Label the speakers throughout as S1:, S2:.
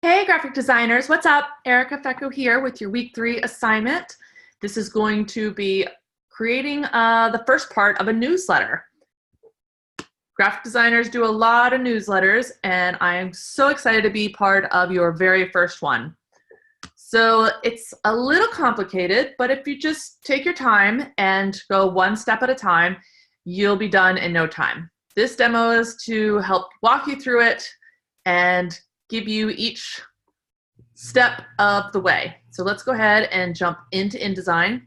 S1: Hey graphic designers, what's up? Erica Fecco here with your week 3 assignment. This is going to be creating the first part of a newsletter. Graphic designers do a lot of newsletters and I am so excited to be part of your very first one. So it's a little complicated, but if you just take your time and go one step at a time, you'll be done in no time. This demo is to help walk you through it and give you each step of the way. So let's go ahead and jump into InDesign.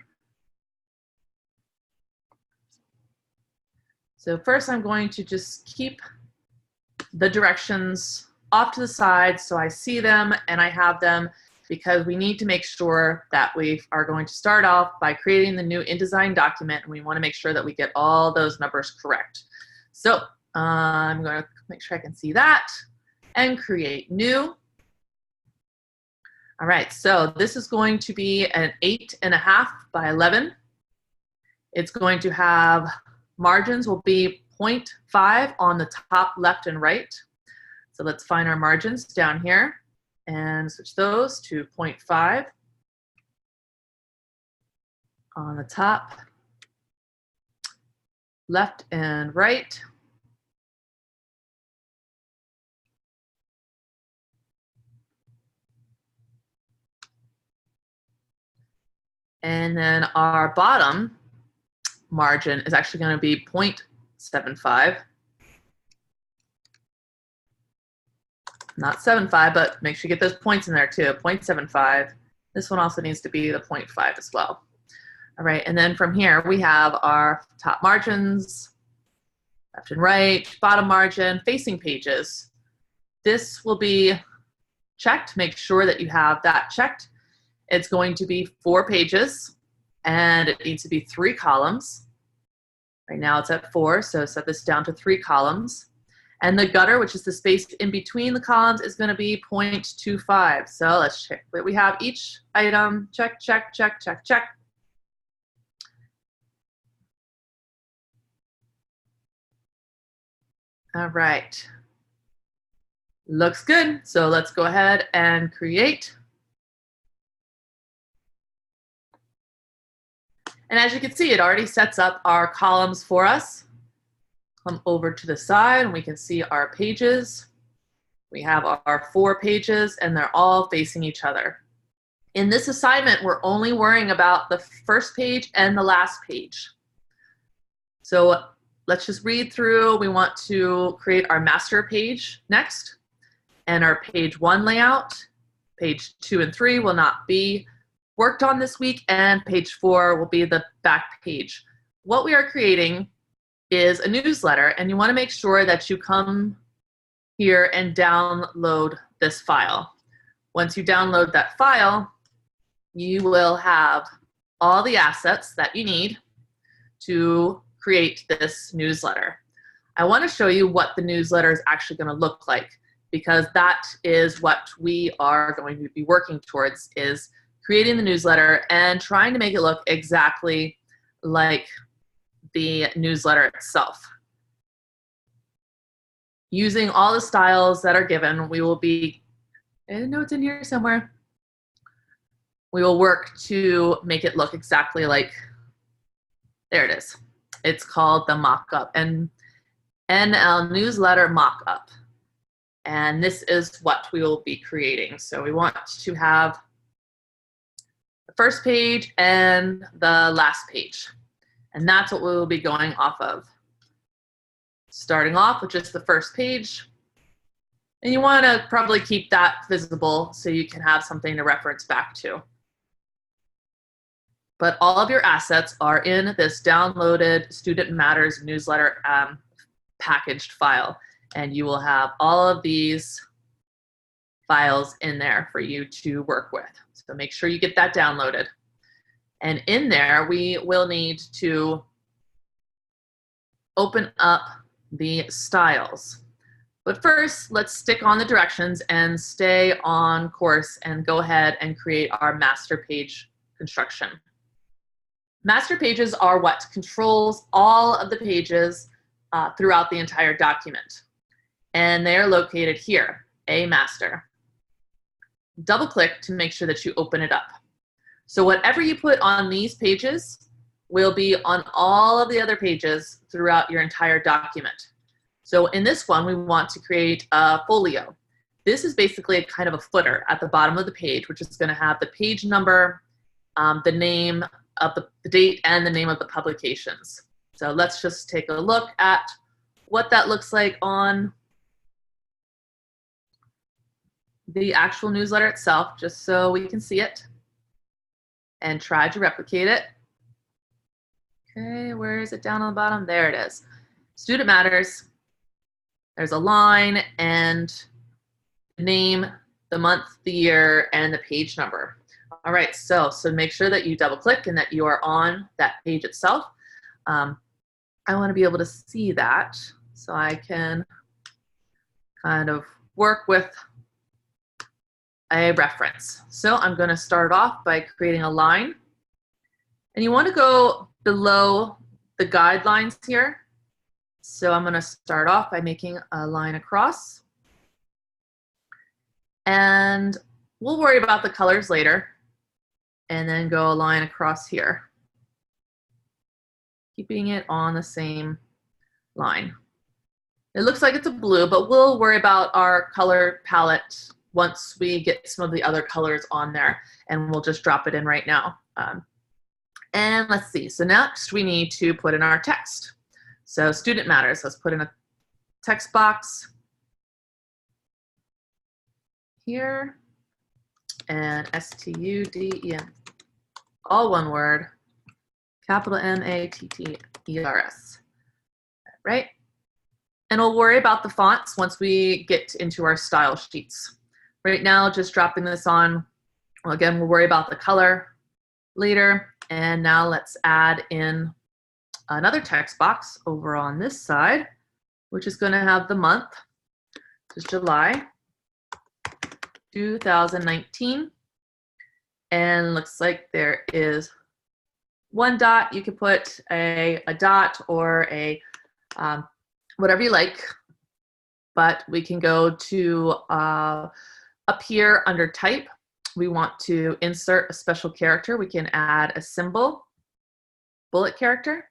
S1: So first I'm going to just keep the directions off to the side so I see them and I have them, because we need to make sure that we are going to start off by creating the new InDesign document, and we want to make sure that we get all those numbers correct. So I'm going to make sure I can see that and create new. All right, so this is going to be an 8.5 by 11. It's going to have margins will be 0.5 on the top left and right. So let's find our margins down here and switch those to 0.5 on the top left and right. And then our bottom margin is actually going to be 0.75. Not 7.5, but make sure you get those points in there too, 0.75. This one also needs to be the 0.5 as well. All right, and then from here we have our top margins, left and right, bottom margin, facing pages. This will be checked. Make sure that you have that checked. It's going to be 4 pages and it needs to be 3 columns. Right now it's at 4, so set this down to 3 columns. And the gutter, which is the space in between the columns, is going to be 0.25. So let's check that we have each item. Check, check, check, check, check. All right. Looks good. So let's go ahead and create. And as you can see, it already sets up our columns for us. Come over to the side and we can see our pages. We have our 4 pages and they're all facing each other. In this assignment, we're only worrying about the first page and the last page. So let's just read through. We want to create our master page next, and our page 1 layout. Page 2 and 3 will not be worked on this week, and page 4 will be the back page. What we are creating is a newsletter, and you want to make sure that you come here and download this file. Once you download that file, you will have all the assets that you need to create this newsletter. I want to show you what the newsletter is actually going to look like, because that is what we are going to be working towards, is creating the newsletter and trying to make it look exactly like the newsletter itself. Using all the styles that are given, we will be, I know it's in here somewhere, we will work to make it look exactly like, there it is. It's called the mock-up, and NL newsletter mock-up. And this is what we will be creating. So we want to have the first page and the last page. And that's what we will be going off of. Starting off with just the first page. And you want to probably keep that visible so you can have something to reference back to. But all of your assets are in this downloaded Student Matters newsletter packaged file. And you will have all of these files in there for you to work with. So make sure you get that downloaded. And in there, we will need to open up the styles. But first, let's stick on the directions and stay on course and go ahead and create our master page construction. Master pages are what controls all of the pages throughout the entire document. And they are located here, a master. double click to make sure that you open it up. So whatever you put on these pages will be on all of the other pages throughout your entire document. So in this one, we want to create a folio. This is basically a kind of a footer at the bottom of the page, which is going to have the page number, the name of the date, and the name of the publications. So let's just take a look at what that looks like on the actual newsletter itself, just so we can see it and try to replicate it. Okay, where is it down on the bottom? There it is. Student Matters. There's a line and the name, the month, the year, and the page number. All right, so make sure that you double click and that you are on that page itself. I want to be able to see that so I can kind of work with a reference. So I'm going to start off by creating a line. And you want to go below the guidelines here. So I'm going to start off by making a line across. And we'll worry about the colors later. And then go a line across here, keeping it on the same line. It looks like it's a blue, but we'll worry about our color palette once we get some of the other colors on there, and we'll just drop it in right now. And let's see, so next we need to put in our text. So Student Matters, let's put in a text box here, and S-T-U-D-E-N, all one word, capital M-A-T-T-E-R-S, right? And we'll worry about the fonts once we get into our style sheets. Right now, just dropping this on, well, again, we'll worry about the color later. And now let's add in another text box over on this side, which is going to have the month, which is July 2019. And looks like there is one dot. You could put a dot or a whatever you like, but we can go to up here under type. We want to insert a special character. We can add a symbol, bullet character.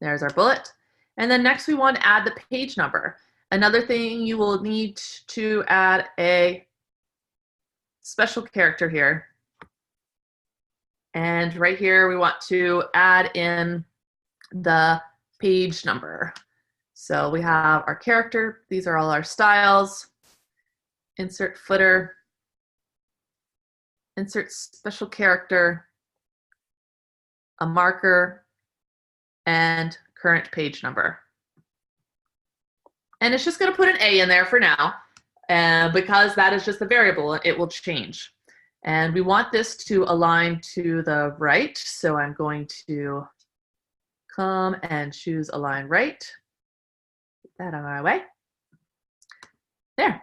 S1: There's our bullet. And then next we want to add the page number. Another thing, you will need to add a special character here. And right here we want to add in the page number. So we have our character. These are all our styles. Insert footer. Insert special character, a marker, and current page number. And it's just going to put an A in there for now, because that is just a variable. It will change. And we want this to align to the right. So I'm going to come and choose Align Right. Get that out of my way. There.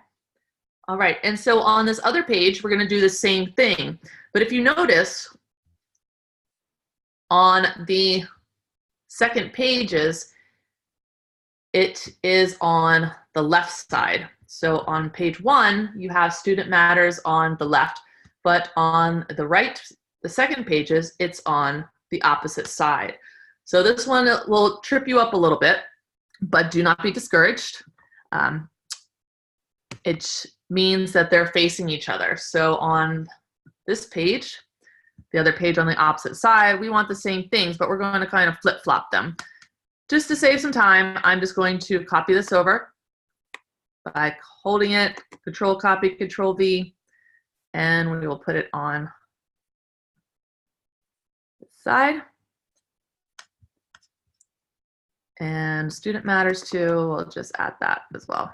S1: All right, and so on this other page, we're going to do the same thing. But if you notice, on the second pages, it is on the left side. So on page 1, you have Student Matters on the left, but on the right, the second pages, it's on the opposite side. So this one will trip you up a little bit, but do not be discouraged. It means that they're facing each other. So on this page, the other page on the opposite side, we want the same things, but we're going to kind of flip-flop them. Just to save some time, I'm just going to copy this over by holding it, Control Copy, Control V, and we will put it on this side. And Student Matters too, we'll just add that as well.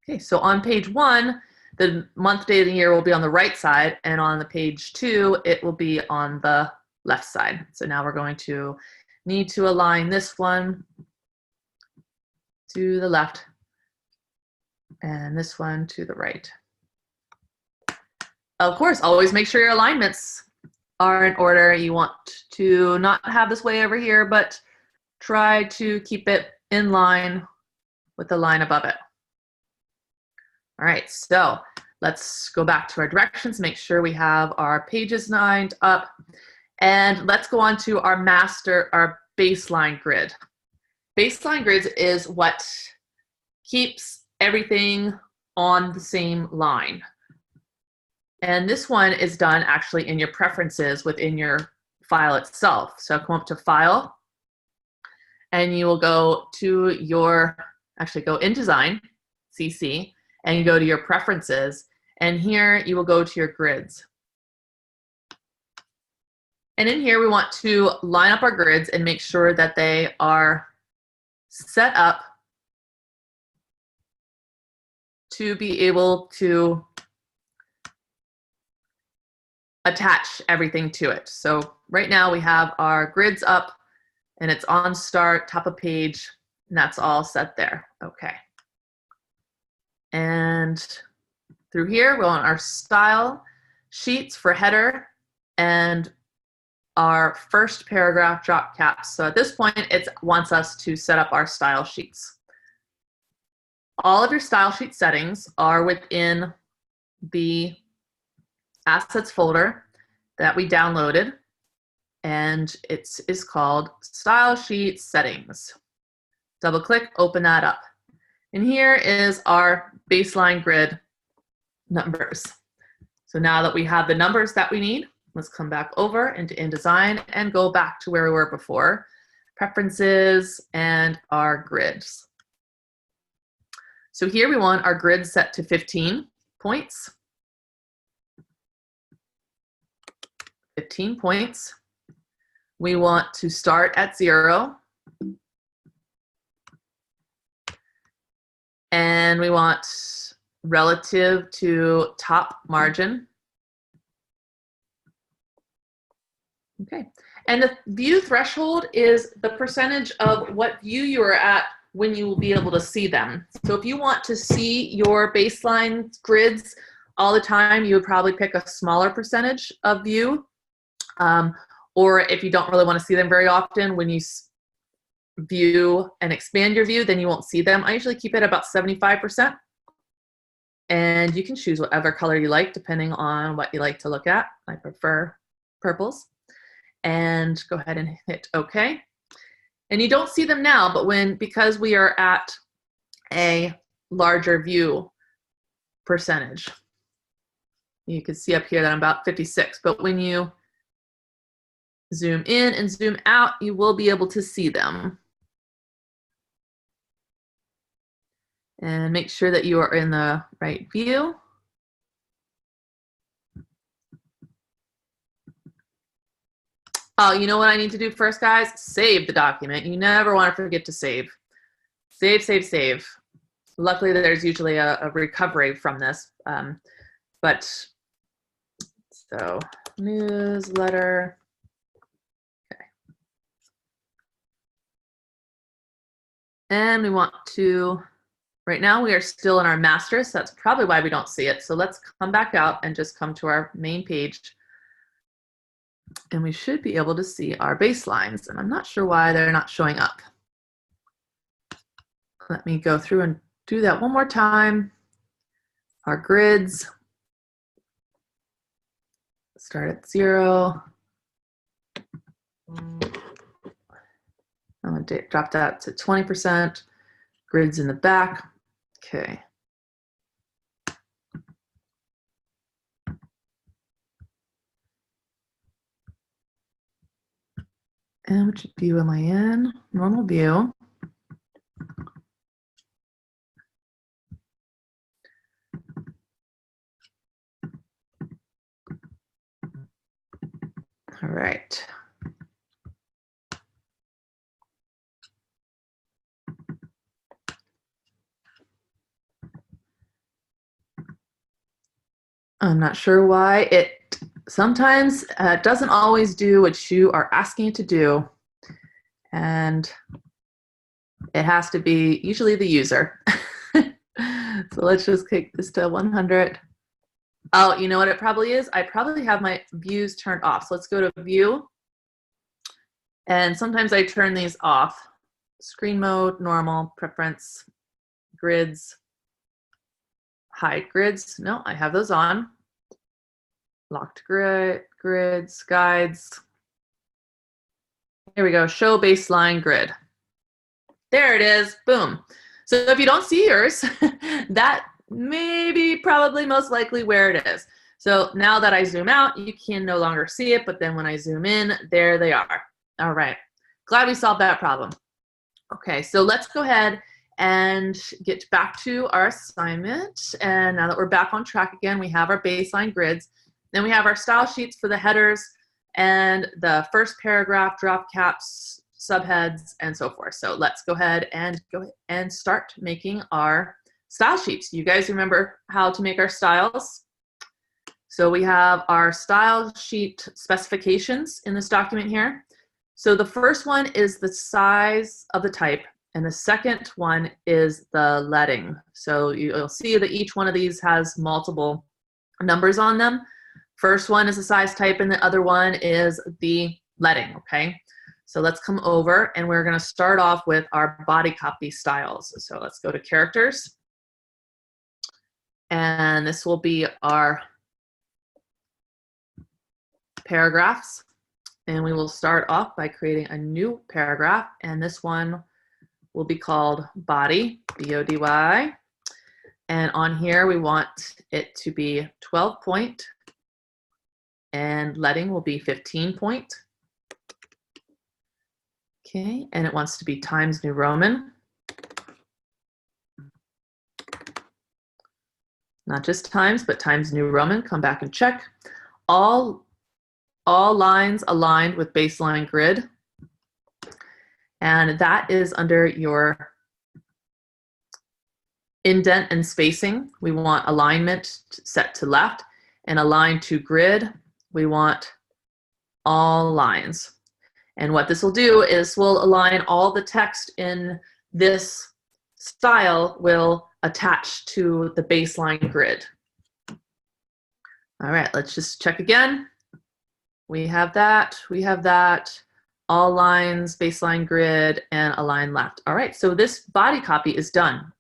S1: Okay, so on page 1, the month, day, of the year will be on the right side, and on the page 2, it will be on the left side. So now we're going to need to align this one to the left and this one to the right. Of course, always make sure your alignments are in order. You want to not have this way over here, but try to keep it in line with the line above it. All right, so let's go back to our directions, make sure we have our pages lined up, and let's go on to our baseline grid. Baseline grids is what keeps everything on the same line. And this one is done actually in your preferences within your file itself. So come up to File, and you will go to your, actually go in Design, CC, and you go to your Preferences, and here you will go to your grids. And in here we want to line up our grids and make sure that they are set up to be able to attach everything to it. So right now we have our grids up and it's on start, top of page, and that's all set there. Okay. And through here, we want our style sheets for header and our first paragraph drop caps. So at this point, it wants us to set up our style sheets. All of your style sheet settings are within the assets folder that we downloaded, and it is called Style Sheet Settings. Double click, open that up. And here is our baseline grid numbers. So now that we have the numbers that we need, let's come back over into InDesign and go back to where we were before, Preferences and our grids. So here we want our grid set to 15 points. 15 points. We want to start at 0. And we want relative to top margin. Okay. And the view threshold is the percentage of what view you are at when you will be able to see them. So if you want to see your baseline grids all the time, you would probably pick a smaller percentage of view. Or if you don't really want to see them very often, when you view and expand your view, then you won't see them. I usually keep it about 75%. And you can choose whatever color you like, depending on what you like to look at. I prefer purples. And go ahead and hit OK. And you don't see them now, but because we are at a larger view percentage, you can see up here that I'm about 56. But when you zoom in and zoom out, you will be able to see them. And make sure that you are in the right view. Oh, you know what I need to do first, guys? Save the document. You never want to forget to save. Save, save, save. Luckily, there's usually a recovery from this. So newsletter. Okay. And we want to, right now we are still in our master, so that's probably why we don't see it. So let's come back out and just come to our main page. And we should be able to see our baselines. And I'm not sure why they're not showing up. Let me go through and do that one more time. Our grids. Start at 0. I'm going to drop that to 20%. Grids in the back. Okay. And which view am I in? Normal view. All right. I'm not sure why it sometimes doesn't always do what you are asking it to do. And it has to be usually the user. So let's just kick this to 100. Oh, you know what it probably is? I probably have my views turned off. So let's go to view. And sometimes I turn these off. screen mode, normal, preference, grids, hide grids. No, I have those on. Locked grids, guides. Here we go, show baseline grid. There it is, boom. So if you don't see yours, that may be probably most likely where it is. So now that I zoom out, you can no longer see it, but then when I zoom in, there they are. All right, glad we solved that problem. Okay, so let's go ahead and get back to our assignment. And now that we're back on track again, we have our baseline grids. Then we have our style sheets for the headers and the first paragraph, drop caps, subheads, and so forth. So let's go ahead and start making our style sheets. You guys remember how to make our styles? So we have our style sheet specifications in this document here. So the first one is the size of the type, and the second one is the leading. So you'll see that each one of these has multiple numbers on them. First one is the size type, and the other one is the leading, okay? So let's come over, and we're gonna start off with our body copy styles. So let's go to characters, and this will be our paragraphs. And we will start off by creating a new paragraph, and this one will be called body, B-O-D-Y. And on here, we want it to be 12 point, and leading will be 15 point. Okay, and it wants to be Times New Roman. Not just Times, but Times New Roman. Come back and check. All lines aligned with baseline grid. And that is under your indent and spacing. We want alignment set to left, and align to grid, we want all lines. And what this will do is we'll align all the text in this style will attach to the baseline grid. All right, let's just check again. We have that, all lines, baseline grid, and align left. All right, so this body copy is done.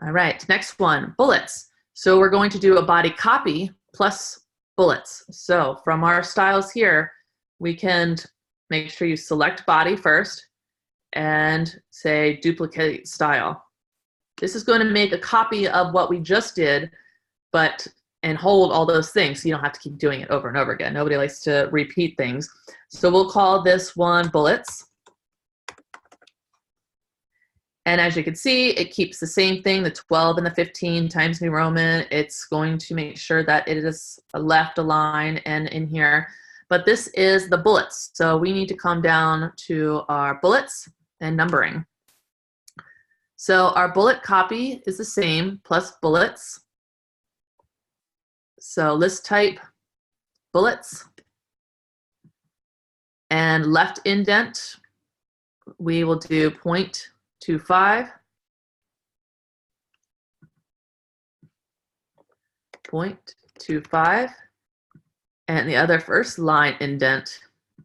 S1: All right, next one, bullets. So we're going to do a body copy plus bullets. So from our styles here, we can make sure you select body first and say duplicate style. This is going to make a copy of what we just did, and hold all those things so you don't have to keep doing it over and over again. Nobody likes to repeat things. So we'll call this one bullets. And as you can see, it keeps the same thing, the 12 and the 15 Times New Roman. It's going to make sure that it is left align and in here. But this is the bullets. So we need to come down to our bullets and numbering. So our bullet copy is the same, plus bullets. So list type, bullets. And left indent, we will do 0.25. 0.25. And the other first line indent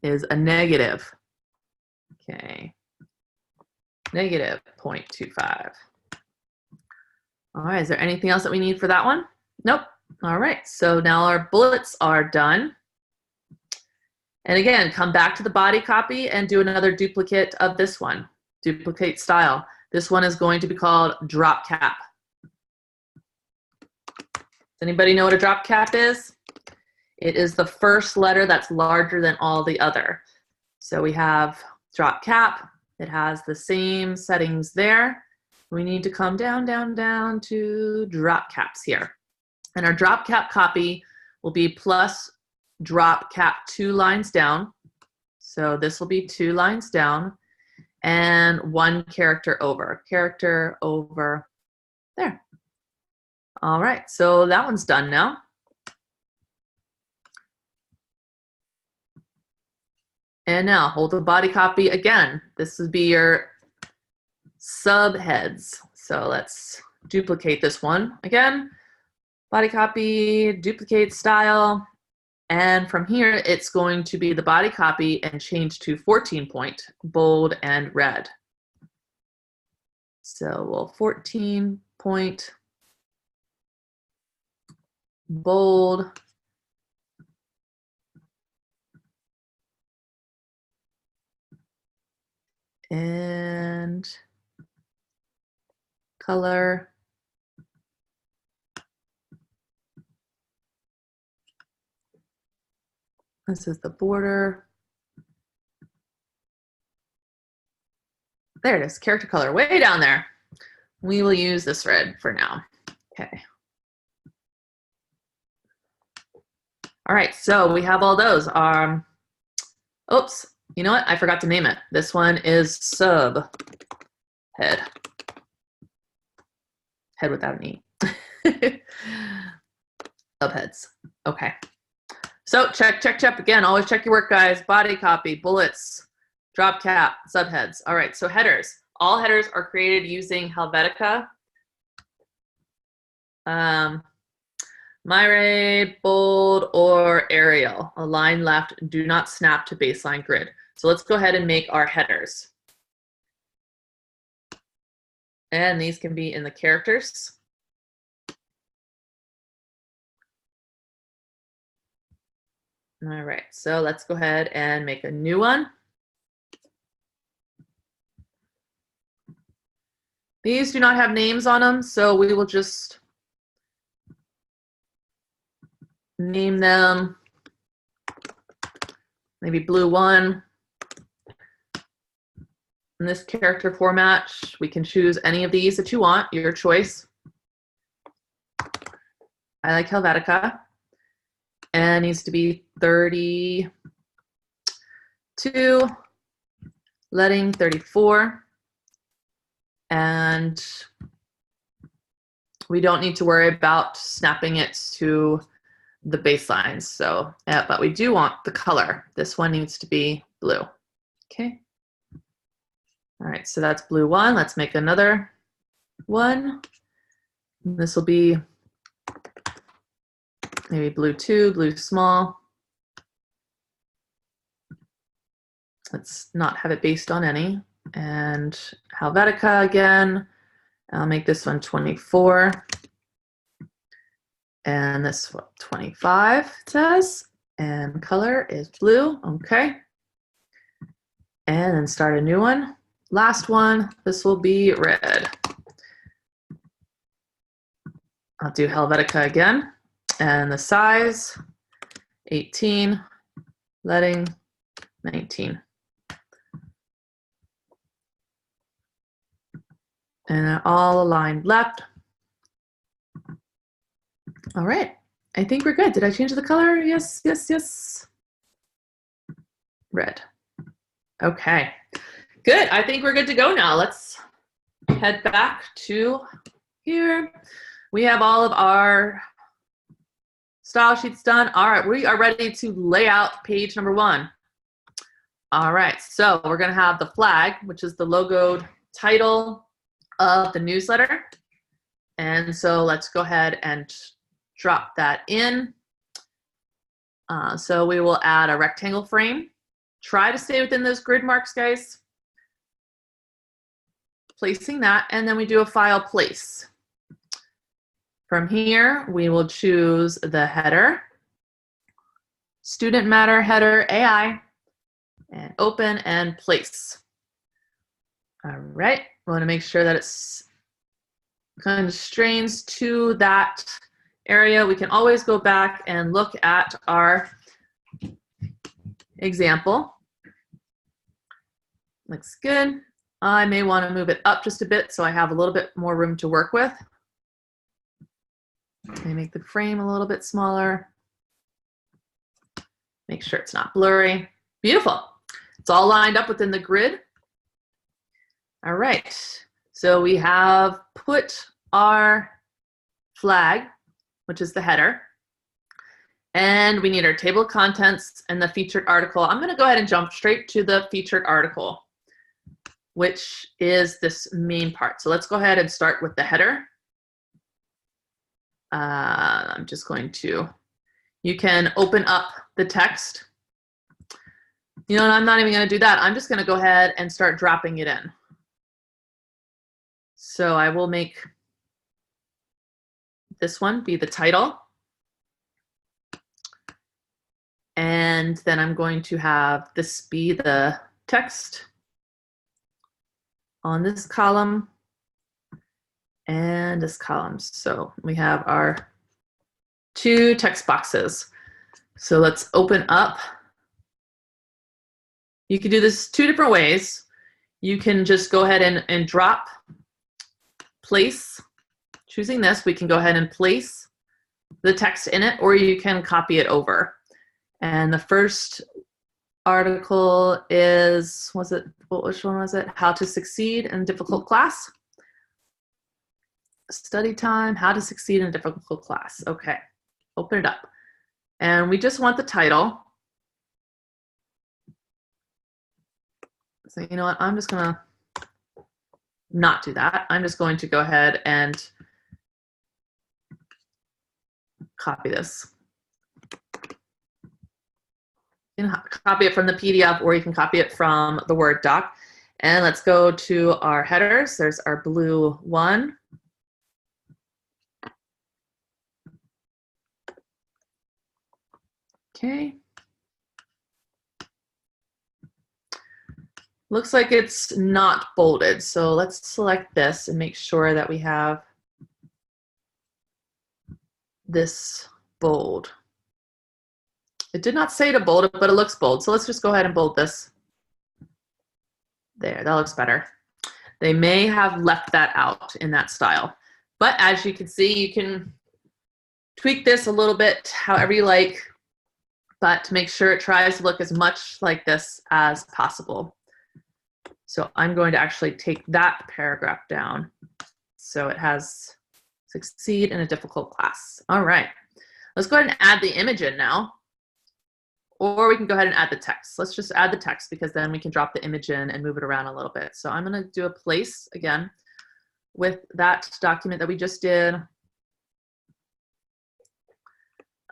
S1: is a negative. Okay. Negative 0.25. All right, is there anything else that we need for that one? Nope. All right, so now our bullets are done. And again, come back to the body copy and do another duplicate of this one. Duplicate style. This one is going to be called drop cap. Does anybody know what a drop cap is? It is the first letter that's larger than all the other. So we have drop cap. It has the same settings there. We need to come down, down, down to drop caps here. And our drop cap copy will be plus drop cap 2 lines down. So this will be 2 lines down and 1 character over. Character over there. All right, so that one's done now. And now hold the body copy again. This would be your subheads. So let's duplicate this one again. Body copy, duplicate style. And from here, it's going to be the body copy and change to 14 point, bold and red. So we'll 14 point bold. And color. This is the border. There it is, character color, way down there. We will use this red for now. Okay. All right, so we have all those. Oops, you know what? I forgot to name it. This one is sub head. Head without an E. Subheads. Okay. So check again. Always check your work, guys. Body copy, bullets, drop cap, subheads. All right, so headers. All headers are created using Helvetica. Myray, bold, or Arial. Align left, do not snap to baseline grid. So let's go ahead and make our headers. And these can be in the characters. All right, so let's go ahead and make a new one. These do not have names on them, so we will just name them maybe blue 1. In this character format, we can choose any of these that you want, your choice. I like Helvetica. And it needs to be 32, letting 34. And we don't need to worry about snapping it to the baselines. So, yeah, but we do want the color. This one needs to be blue. Okay. All right, so that's blue 1. Let's make another one. This will be maybe blue 2, blue small. Let's not have it based on any. And Helvetica again. I'll make this one 24. And this one 25 it says. And color is blue. Okay. And then start a new one. Last one, this will be red. I'll do Helvetica again. And the size, 18, letting 19. And they're all aligned left. All right, I think we're good. Did I change the color? Yes, yes, yes. Red. Okay, good. I think we're good to go now. Let's head back to here. We have all of our style sheets done. All right, we are ready to lay out page number 1. All right, so we're gonna have the flag, which is the logoed title of the newsletter. And so let's go ahead and drop that in. So we will add a rectangle frame. Try to stay within those grid marks, guys. Placing that, and then we do a file place. From here, we will choose the header, student matter header AI, and open and place. All right, we want to make sure that it's constrains to that area. We can always go back and look at our example. Looks good. I may want to move it up just a bit so I have a little bit more room to work with. Let me make the frame a little bit smaller. Make sure it's not blurry. Beautiful. It's all lined up within the grid. All right. So we have put our flag, which is the header, and we need our table of contents and the featured article. I'm going to go ahead and jump straight to the featured article, which is this main part. So let's go ahead and start with the header. I'm just going to, you can open up the text. You know, I'm not even going to do that. I'm just going to go ahead and start dropping it in. So I will make this one be the title. And then I'm going to have this be the text on this column and this column. So we have our 2 text boxes. So let's open up. You can do this 2 different ways. You can just go ahead and drop, place. Choosing this, we can go ahead and place the text in it, or you can copy it over. And the first article is, which one was it? How to succeed in a difficult class. Study time, how to succeed in a difficult class. Okay, open it up. And we just want the title. So you know what, I'm just gonna not do that. I'm just going to go ahead and copy this. You can copy it from the PDF, or you can copy it from the Word doc. And let's go to our headers. There's our blue one. Okay. Looks like it's not bolded. So let's select this and make sure that we have this bold. It did not say to bold it, but it looks bold. So let's just go ahead and bold this. There, that looks better. They may have left that out in that style. But as you can see, you can tweak this a little bit however you like, but to make sure it tries to look as much like this as possible. So I'm going to actually take that paragraph down. So it has succeed in a difficult class. All right, let's go ahead and add the image in now. Or we can go ahead and add the text. Let's just add the text, because then we can drop the image in and move it around a little bit. So I'm gonna do a place again with that document that we just did.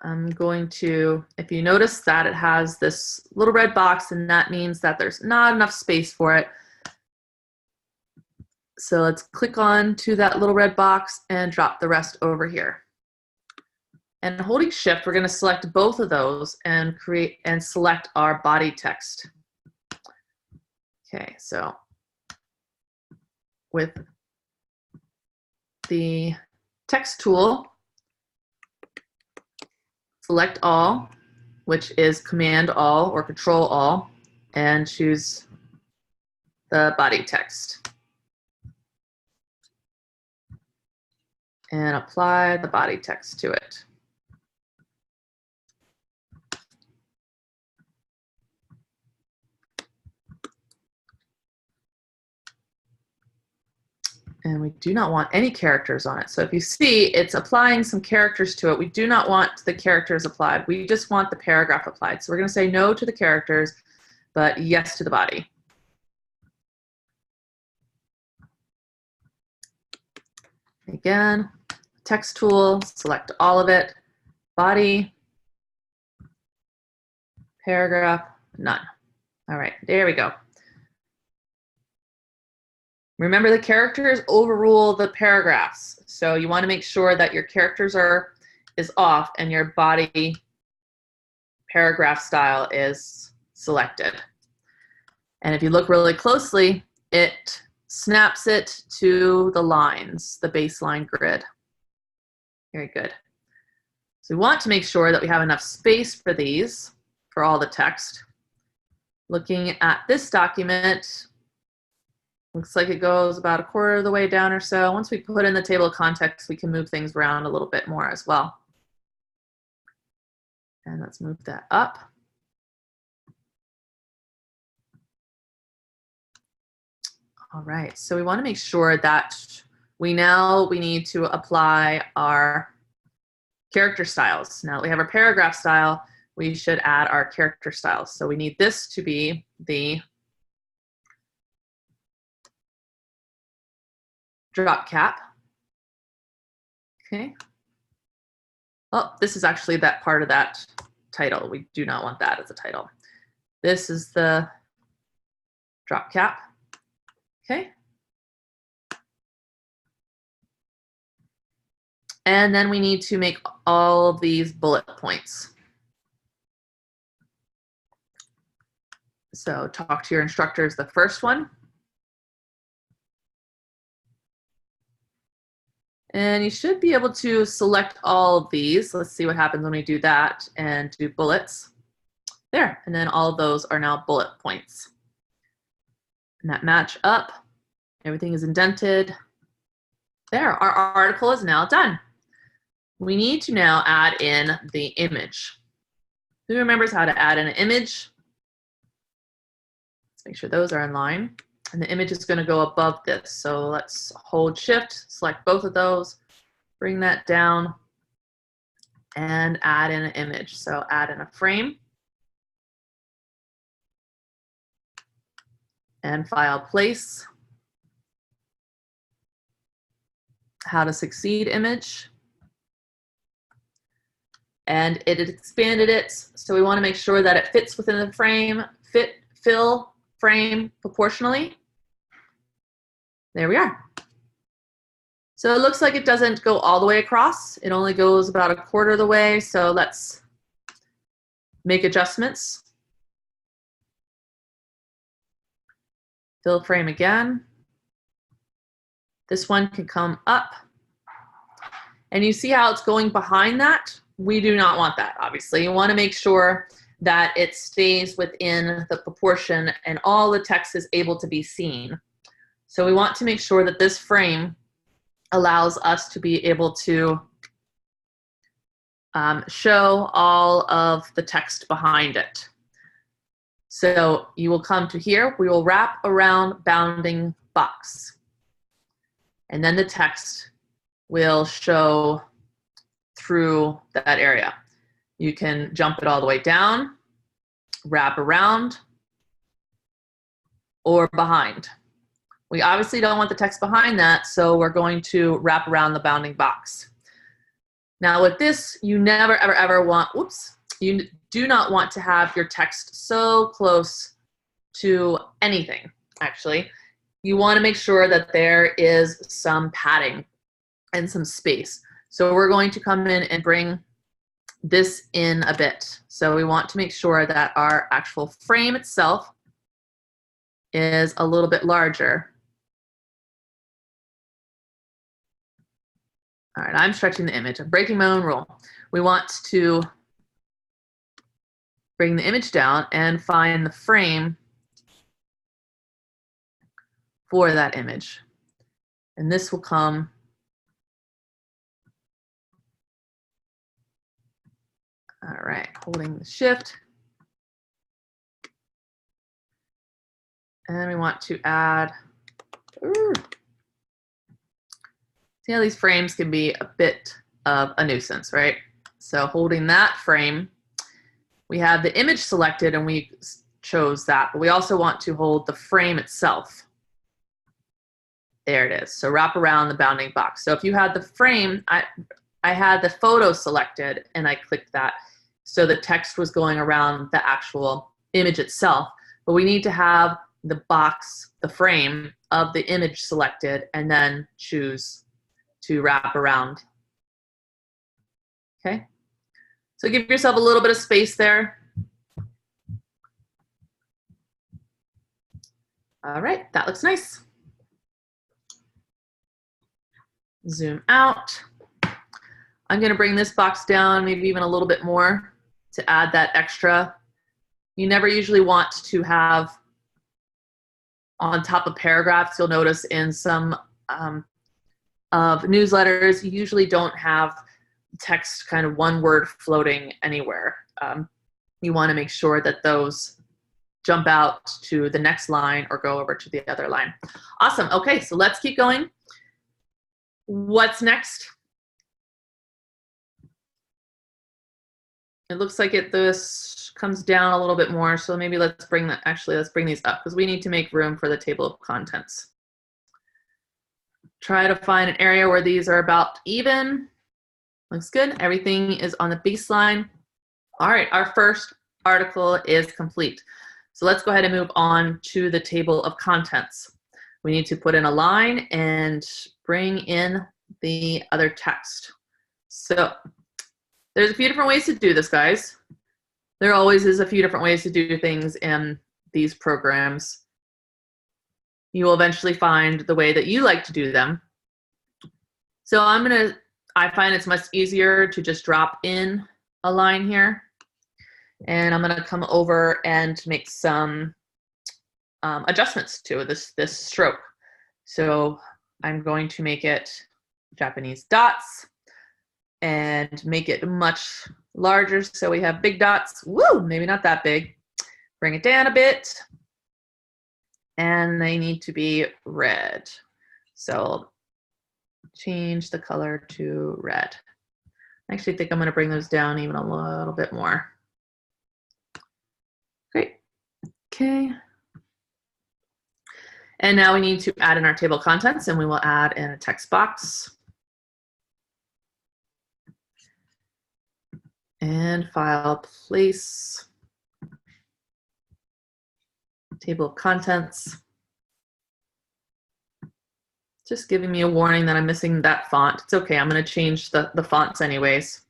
S1: I'm going to, if you notice that it has this little red box, and that means that there's not enough space for it. So let's click on to that little red box and drop the rest over here. And holding Shift, we're going to select both of those and create and select our body text. Okay, so with the text tool, select all, which is Command All or Control All, and choose the body text. And apply the body text to it. And we do not want any characters on it. So if you see, it's applying some characters to it. We do not want the characters applied. We just want the paragraph applied. So we're going to say no to the characters, but yes to the body. Again, text tool, select all of it, body, paragraph, none. All right, there we go. Remember, the characters overrule the paragraphs. So you want to make sure that your characters is off and your body paragraph style is selected. And if you look really closely, it snaps it to the lines, the baseline grid. Very good. So we want to make sure that we have enough space for these, for all the text. Looking at this document, looks like it goes about 1/4 of the way down or so. Once we put in the table of contents, we can move things around a little bit more as well. And let's move that up. All right, so we want to make sure that we need to apply our character styles. Now that we have our paragraph style, we should add our character styles. So we need this to be the drop cap. Okay. Oh, this is actually that part of that title. We do not want that as a title. This is the drop cap. Okay. And then we need to make all of these bullet points. So talk to your instructor is the first one. And you should be able to select all of these. Let's see what happens when we do that and do bullets. There, and then all of those are now bullet points. And that match up. Everything is indented. There, our article is now done. We need to now add in the image. Who remembers how to add in an image? Let's make sure those are in line. And the image is going to go above this. So let's hold Shift, select both of those, bring that down, and add in an image. So add in a frame. And file place. How to succeed image. And it expanded it. So we want to make sure that it fits within the frame, fill frame proportionally. There we are. So it looks like it doesn't go all the way across. It only goes about 1/4 of the way. So let's make adjustments. Fill frame again. This one can come up. And you see how it's going behind that? We do not want that, obviously. You want to make sure that it stays within the proportion and all the text is able to be seen. So we want to make sure that this frame allows us to be able to show all of the text behind it. So you will come to here, we will wrap around bounding box. And then the text will show through that area. You can jump it all the way down, wrap around, or behind. We obviously don't want the text behind that, so we're going to wrap around the bounding box. Now with this, you never, ever, ever want, you do not want to have your text so close to anything, actually. You want to make sure that there is some padding and some space. So we're going to come in and bring this in a bit. So we want to make sure that our actual frame itself is a little bit larger. All right, I'm stretching the image. I'm breaking my own rule. We want to bring the image down and find the frame for that image. And this will come all right, holding the Shift. And we want to add, see how these frames can be a bit of a nuisance, right? So holding that frame, we have the image selected and we chose that, but we also want to hold the frame itself. There it is. So wrap around the bounding box. So if you had the frame, I had the photo selected and I clicked that. So the text was going around the actual image itself, but we need to have the box, the frame of the image selected and then choose to wrap around. Okay. So give yourself a little bit of space there. All right, that looks nice. Zoom out. I'm going to bring this box down, maybe even a little bit more to add that extra. You never usually want to have on top of paragraphs. You'll notice in some of newsletters, you usually don't have text kind of one word floating anywhere. You want to make sure that those jump out to the next line or go over to the other line. Awesome. Okay, so let's keep going. What's next? It looks like this comes down a little bit more, so maybe let's bring that, actually let's bring these up because we need to make room for the table of contents. Try to find an area where these are about even. Looks good. Everything is on the baseline. All right, our first article is complete. So let's go ahead and move on to the table of contents. We need to put in a line and bring in the other text. So there's a few different ways to do this, guys. There always is a few different ways to do things in these programs. You will eventually find the way that you like to do them. So I find it's much easier to just drop in a line here. And I'm gonna come over and make some adjustments to this stroke. So I'm going to make it Japanese dots and make it much larger so we have big dots. Woo, maybe not that big. Bring it down a bit. And they need to be red. So change the color to red. I actually think I'm going to bring those down even a little bit more. Great. Okay. And now we need to add in our table of contents, and we will add in a text box. And file, place, table of contents. Just giving me a warning that I'm missing that font. It's okay, I'm going to change the fonts anyways.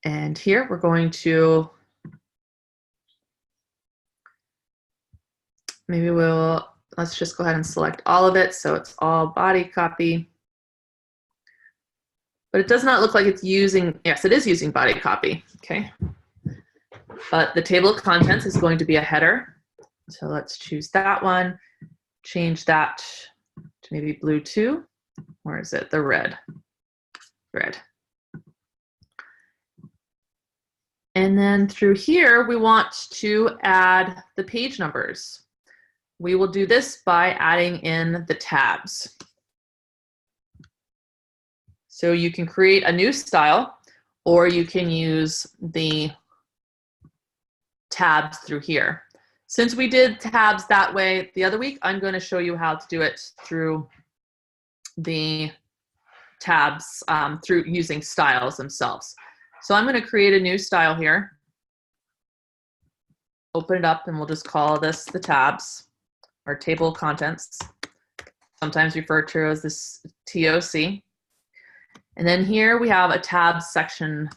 S1: And here we're going to, let's just go ahead and select all of it so it's all body copy. But it does not look like it's using, yes, it is using body copy, okay. But the table of contents is going to be a header. So let's choose that one, change that to maybe blue 2, or is it the red? Red. And then through here, we want to add the page numbers. We will do this by adding in the tabs. So you can create a new style, or you can use the tabs through here. Since we did tabs that way the other week, I'm going to show you how to do it through the tabs, through using styles themselves. So I'm going to create a new style here. Open it up, and we'll just call this the tabs, or table of contents, sometimes referred to as this TOC. And then here we have a tab section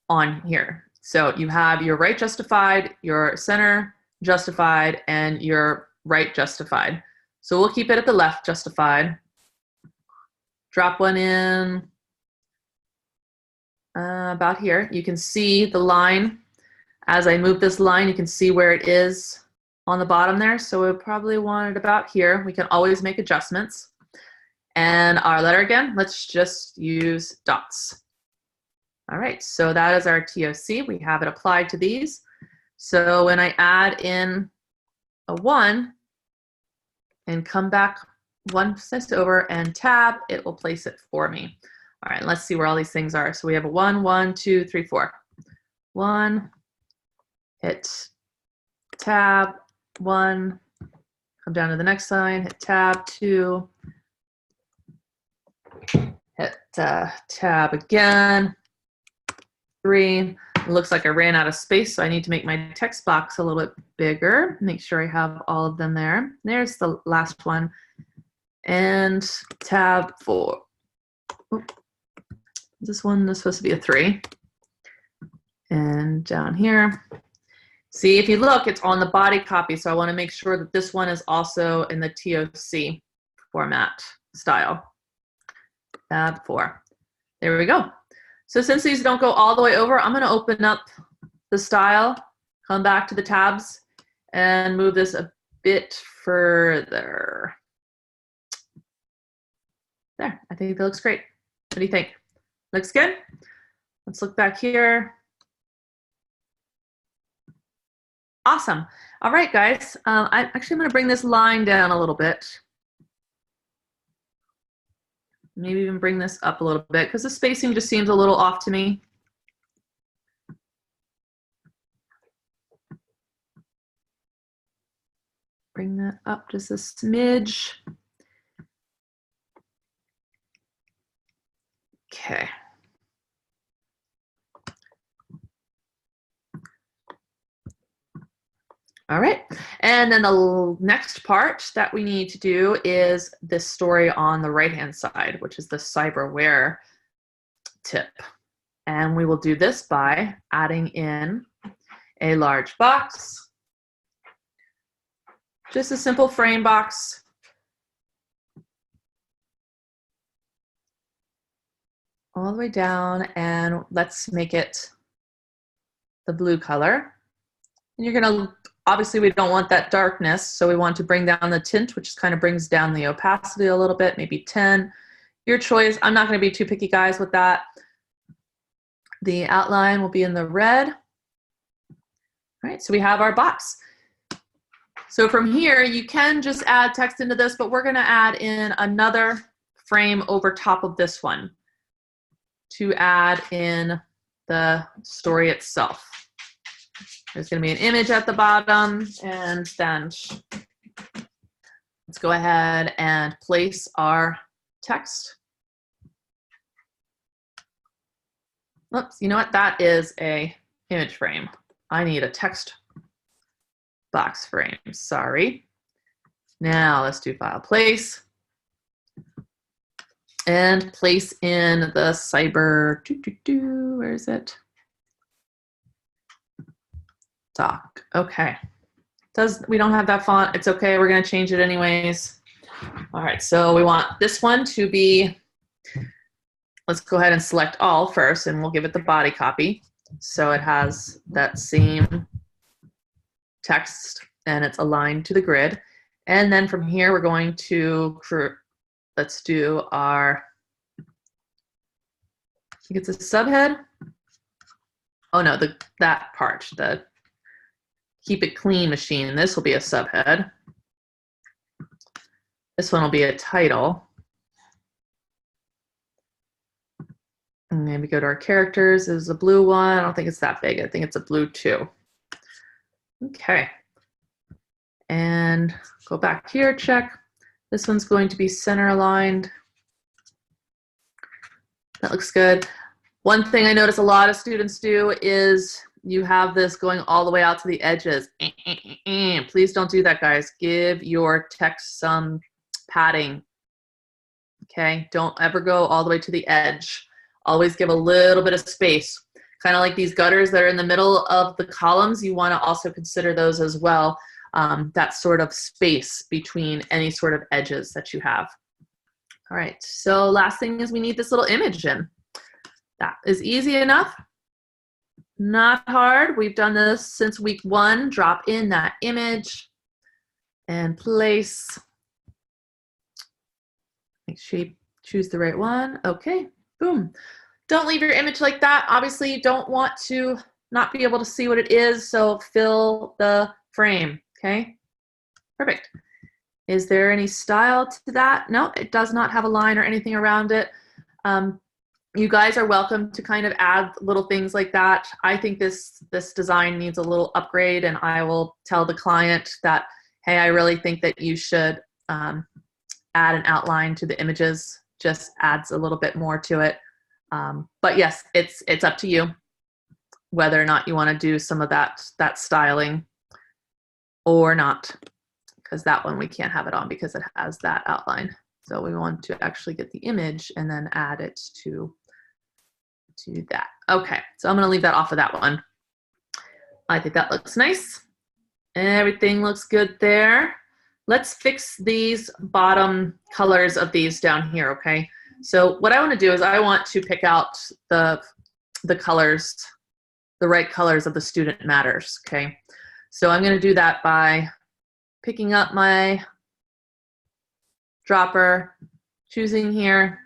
S1: on here. So you have your right justified, your center justified, and your right justified. So we'll keep it at the left justified. Drop one in about here. You can see the line. As I move this line, you can see where it is on the bottom there. So we'll probably want it about here. We can always make adjustments. And our letter again, let's just use dots. All right, so that is our TOC. We have it applied to these. So when I add in a 1 and come back one step over and tab, it will place it for me. All right, let's see where all these things are. So we have a 1, 1, 2, 3, 4. 1, hit tab, 1, come down to the next line, hit tab, 2, hit tab again, 3. It looks like I ran out of space, so I need to make my text box a little bit bigger. Make sure I have all of them there. There's the last one. And tab 4. Oop. This one is supposed to be a 3. And down here. See, if you look, it's on the body copy, so I want to make sure that this one is also in the TOC format style. Tab 4. There we go. So since these don't go all the way over, I'm going to open up the style, come back to the tabs, and move this a bit further. There, I think that looks great. What do you think? Looks good? Let's look back here. Awesome. All right, guys. I'm going to bring this line down a little bit. Maybe even bring this up a little bit because the spacing just seems a little off to me. Bring that up just a smidge. Okay. All right, and then the next part that we need to do is this story on the right-hand side, which is the cyberware tip. And we will do this by adding in a large box, just a simple frame box. All the way down, and let's make it the blue color. And you're gonna, obviously we don't want that darkness, so we want to bring down the tint, which kind of brings down the opacity a little bit, maybe 10. Your choice. I'm not gonna be too picky, guys, with that. The outline will be in the red. All right, so we have our box. So from here, you can just add text into this, but we're gonna add in another frame over top of this one to add in the story itself. There's going to be an image at the bottom, and then let's go ahead and place our text. Oops, you know what? That is a image frame. I need a text box frame, sorry. Now let's do file place. And place in the cyber, where is it? Doc, okay. We don't have that font, it's okay, we're gonna change it anyways. All right, so we want this one to be, let's go ahead and select all first, and we'll give it the body copy. So it has that same text and it's aligned to the grid. And then from here, we're going to, let's do our, I think it's a subhead. Oh no, that part, the keep it clean machine. This will be a subhead. This one will be a title. And maybe go to our characters. This is a blue one. I don't think it's that big. I think it's a blue 2. Okay. And go back here, check. This one's going to be center aligned. That looks good. One thing I notice a lot of students do is you have this going all the way out to the edges. Please don't do that, guys. Give your text some padding. Okay, don't ever go all the way to the edge. Always give a little bit of space. Kind of like these gutters that are in the middle of the columns, you want to also consider those as well. That sort of space between any sort of edges that you have. All right, so last thing is we need this little image in. That is easy enough. Not hard. We've done this since week 1. Drop in that image and place. Make sure you choose the right one. Okay, boom. Don't leave your image like that. Obviously, you don't want to not be able to see what it is, so fill the frame, okay? Perfect. Is there any style to that? No, it does not have a line or anything around it. You guys are welcome to kind of add little things like that. I think this design needs a little upgrade, and I will tell the client that, hey, I really think that you should add an outline to the images. Just adds a little bit more to it. But yes, it's up to you whether or not you want to do some of that styling or not, because that one we can't have it on because it has that outline. So we want to actually get the image and then add it to that. Okay, so I'm going to leave that off of that one. I think that looks nice. Everything looks good there. Let's fix these bottom colors of these down here, okay? So what I want to do is I want to pick out the colors, the right colors of the student matters, okay? So I'm going to do that by picking up my dropper, choosing here,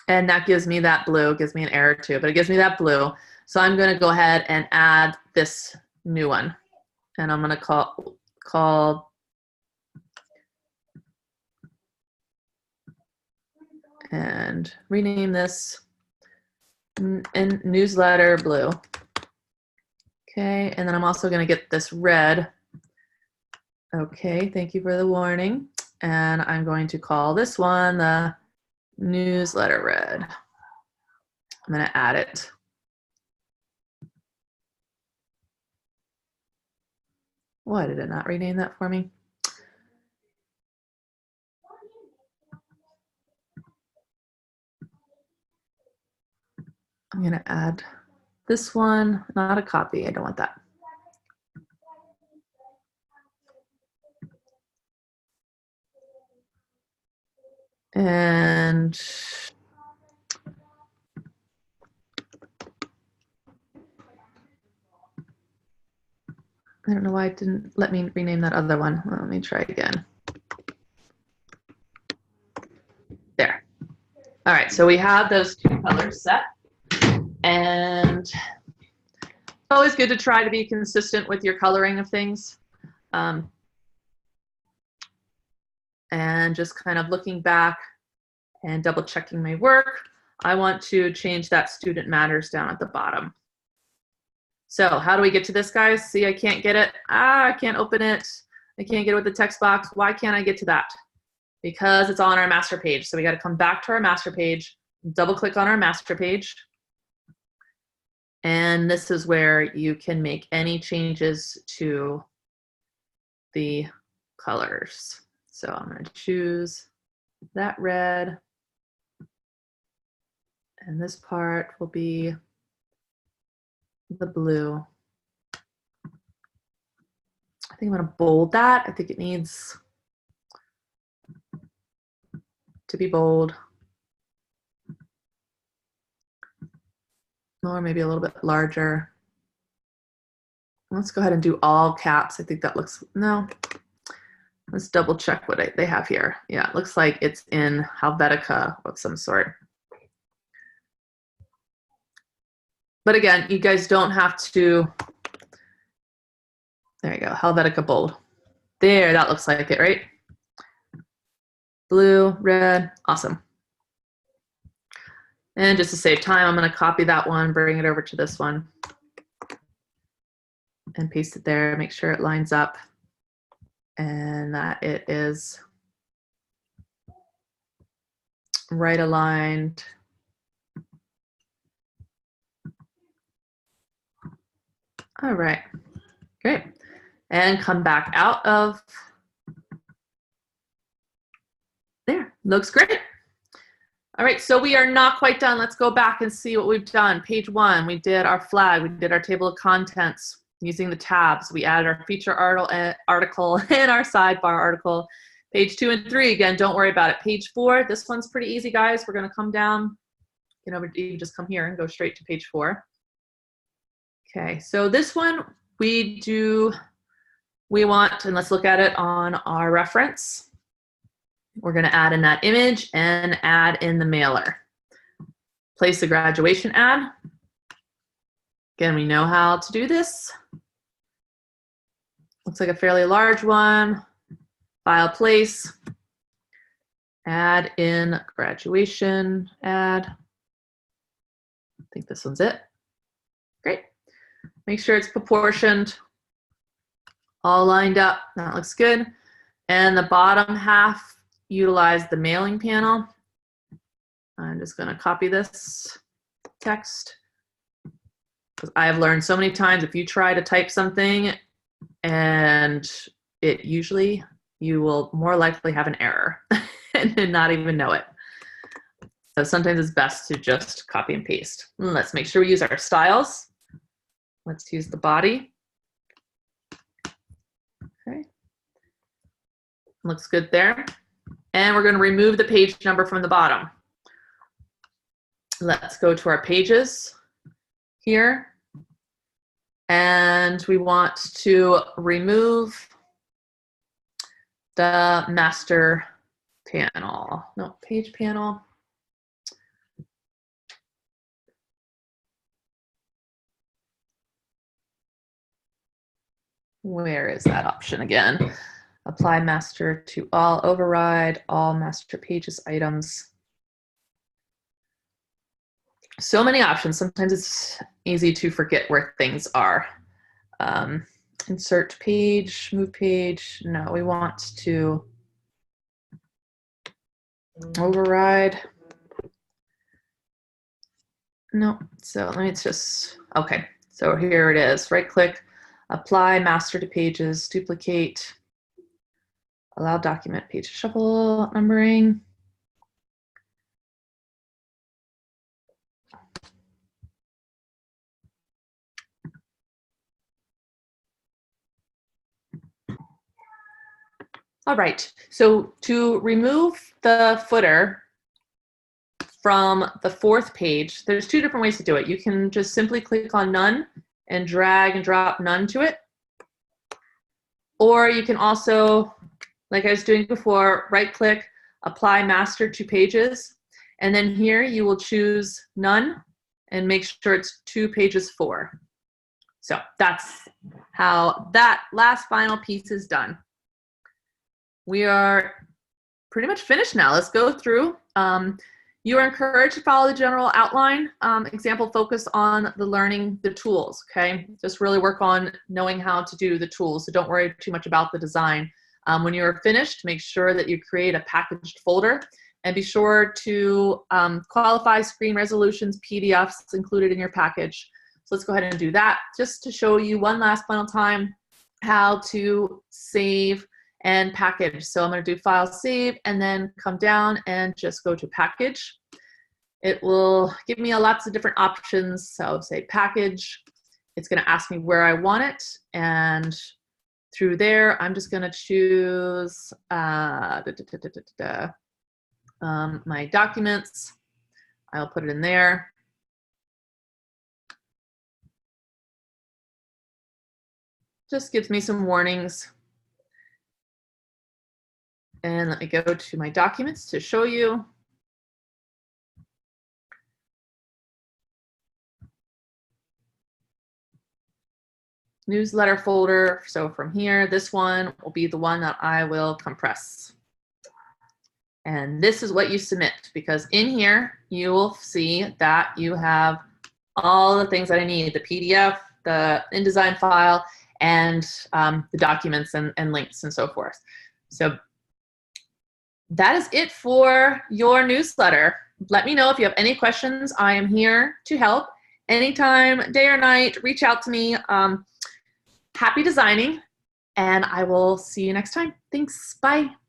S1: and that gives me that blue. It gives me an error too, but it gives me that blue. So I'm going to go ahead and add this new one, and I'm going to call and rename this in newsletter blue. Okay, and then I'm also going to get this red. Okay, thank you for the warning. And I'm going to call this one the newsletter red. I'm going to add it. Why did it not rename that for me? I'm going to add this one, not a copy. I don't want that. And I don't know why it didn't let me rename that other one. Let me try again. There. All right, so we have those two colors set. And it's always good to try to be consistent with your coloring of things. And just kind of looking back and double checking my work, I want to change that student matters down at the bottom. So how do we get to this, guys? See, I can't get it. I can't open it. I can't get it with the text box. Why can't I get to that? Because it's on our master page. So we got to come back to our master page, double click on our master page. And this is where you can make any changes to the colors. So I'm going to choose that red. And this part will be the blue. I think I'm going to bold that. I think it needs to be bold. Or maybe a little bit larger. Let's go ahead and do all caps. I think that looks, no. Let's double check what they have here. Yeah, it looks like it's in Helvetica of some sort. But again, you guys don't have to, there you go, Helvetica bold. There, that looks like it, right? Blue, red, awesome. And just to save time, I'm going to copy that one, bring it over to this one, and paste it there, make sure it lines up, and that it is right aligned. All right, great. And come back out of there. Looks great. All right, so we are not quite done. Let's go back and see what we've done. Page 1, we did our flag, we did our table of contents using the tabs. We added our feature article and our sidebar article. Page 2 and 3, again, don't worry about it. Page 4, this one's pretty easy, guys. We're gonna come down, you know, you just come here and go straight to page 4. Okay, so this one we want, and let's look at it on our reference. We're going to add in that image and add in the mailer. Place the graduation ad. Again, we know how to do this. Looks like a fairly large one. File place. Add in graduation ad. I think this one's it. Great. Make sure it's proportioned, all lined up. That looks good. And the bottom half, utilize the mailing panel. I'm just going to copy this text, because I have learned so many times if you try to type something and it usually, you will more likely have an error and not even know it. So sometimes it's best to just copy and paste. Let's make sure we use our styles. Let's use the body. Okay. Looks good there. And we're going to remove the page number from the bottom. Let's go to our pages here. And we want to remove the master panel. No, page panel. Where is that option again? Apply master to all, override all master pages items. So many options. Sometimes it's easy to forget where things are. Insert page, move page. No, we want to override. No, so let me just, okay. So here it is, right click, apply master to pages, duplicate, allow document page shuffle numbering. All right, so to remove the footer from the 4th page, there's 2 different ways to do it. You can just simply click on none and drag and drop none to it. Or you can also, like I was doing before, right click, apply master to pages. And then here you will choose none and make sure it's 2 pages 4. So that's how that last final piece is done. We are pretty much finished now. Let's go through. You are encouraged to follow the general outline. Example, focus on the learning the tools, okay? Just really work on knowing how to do the tools, so don't worry too much about the design. When you're finished, make sure that you create a packaged folder and be sure to qualify screen resolutions, PDFs included in your package. So let's go ahead and do that just to show you one last final time how to save and package. So I'm going to do file save and then come down and just go to package. It will give me lots of different options. So say package, it's going to ask me where I want it, and through there I'm just going to choose my documents. I'll put it in there. Just gives me some warnings. And let me go to my documents to show you. Newsletter folder. So from here, this one will be the one that I will compress. And this is what you submit, because in here you will see that you have all the things that I need, the PDF, the InDesign file, and the documents and links and so forth. So that is it for your newsletter. Let me know if you have any questions. I am here to help anytime, day or night. Reach out to me. Happy designing, and I will see you next time. Thanks. Bye.